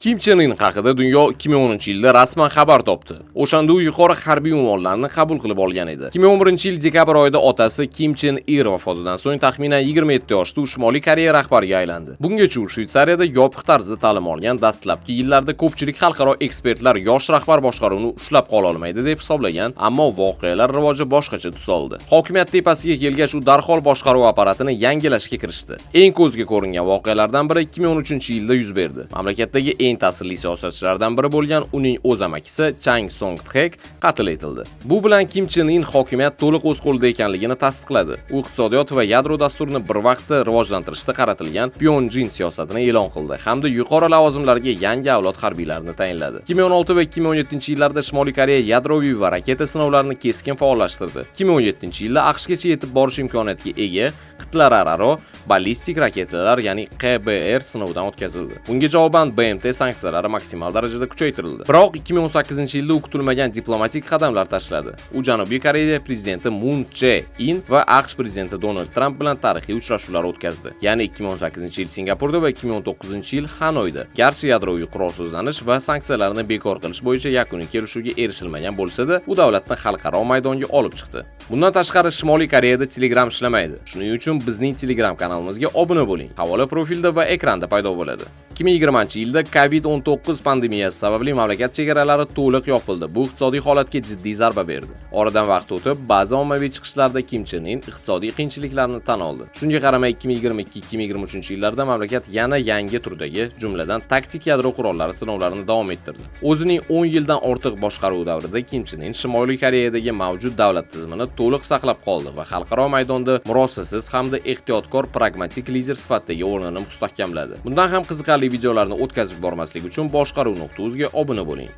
Kim Chen In haqida dunyo 2010-yilda rasman xabar topdi. O'shanda u yuqori harbiy unvonlarni qabul qilib olgan edi. 2011-yil dekabr oyida otasi Kim Chen Ir vafotidan so'ng taxminan 27 yoshda u Shimoliy Koreya rahbariga aylandi. Bungacha u Shveysariyada yopiq tarzda ta'lim olgan, dastlabki yillarda ko'pchilik xalqaro ekspertlar yosh rahbar boshqaruvni ushlab qola olmaydi deb hisoblagan, ammo voqealar rivoji boshqacha tus oldi. Hokimiyat tepasiga kelgach, u darhol boshqaruv apparatini yangilashga kirishdi. Eng ko'zga ko'ringan voqealardan biri 2013-yilda yuz berdi. Mamlakatdagi eng ta'sirli siyosatchilardan biri bo'lgan uning o'z amakisi Chang Song-txek qatl etildi. Bu bilan Kim Chen In hokimiyat to'liq o'z qo'lida ekanligini tasdiqladi. U iqtisodiyot va yadro dasturini bir vaqtda rivojlantirishda qaratilgan Pyongjin siyosatini e'lon qildi hamda yuqori lavozimlarga yangi avlod harbiylarini tayinladi. 2016 va 2017-yillarda Shimoliy Koreya yadroviy va raketa sinovlarini keskin faollashtirdi. 2017-yilda AQShgacha yetib borish imkoniyatiga ega qit'alararo ballistik raketalar, ya'ni KBR sinovdan o'tkazildi. Bunga javoban BMT sanksiyalari maksimal darajada kuchaytirildi. Biroq 2018-yilda u kutilmagan diplomatik qadamlar tashladi. U Janubiy Koreya prezidenti Moon Jae-in va AQSh prezidenti Donald Trump bilan tarixiy uchrashuvlar o'tkazdi. Ya'ni 2018-yil Singapurda va 2019-yil Hanoyda. Garchi yadroviy qurolsizlanish va sanksiyalarni bekor qilish bo'yicha yakuniy kelishuvga erishilmagan bo'lsa-da, u davlatni xalqaro maydonga olib chiqdi. Bundan tashqari Shimoliy Koreyada Telegram ishlamaydi. Shuning uchun bizning Telegram kanalimizga obuna bo'ling. Havola profilda va ekranda paydo bo'ladi. 2020-yilda COVID-19 pandemiyasi sababli mamlakat chegaralari to'liq yopildi. Bu iqtisodiy holatga jiddiy zarba berdi. Oradan vaqt o'tib, ba'zi ommaviy chiqishlarda Kim Chen In iqtisodiy qiyinchiliklarni tan oldi. Shunga qaramay 2022-2023-yillarda mamlakat yana yangi turdagi, jumladan taktik yadro qurollari sinovlarini davom ettirdi. O'zining 10 yildan ortiq boshqaruv davrida Kim Chen In Shimoliy Koreyadagi mavjud davlat tizimini to'liq saqlab qoldi va xalqaro maydonda murosasiz hamda ehtiyotkor pragmatik lider sifatidagi o'rnini mustahkamladi. Bundan ham qiziqarli videolarni o'tkazib bormaslik uchun boshqaruv.uz ga obuna bo'ling.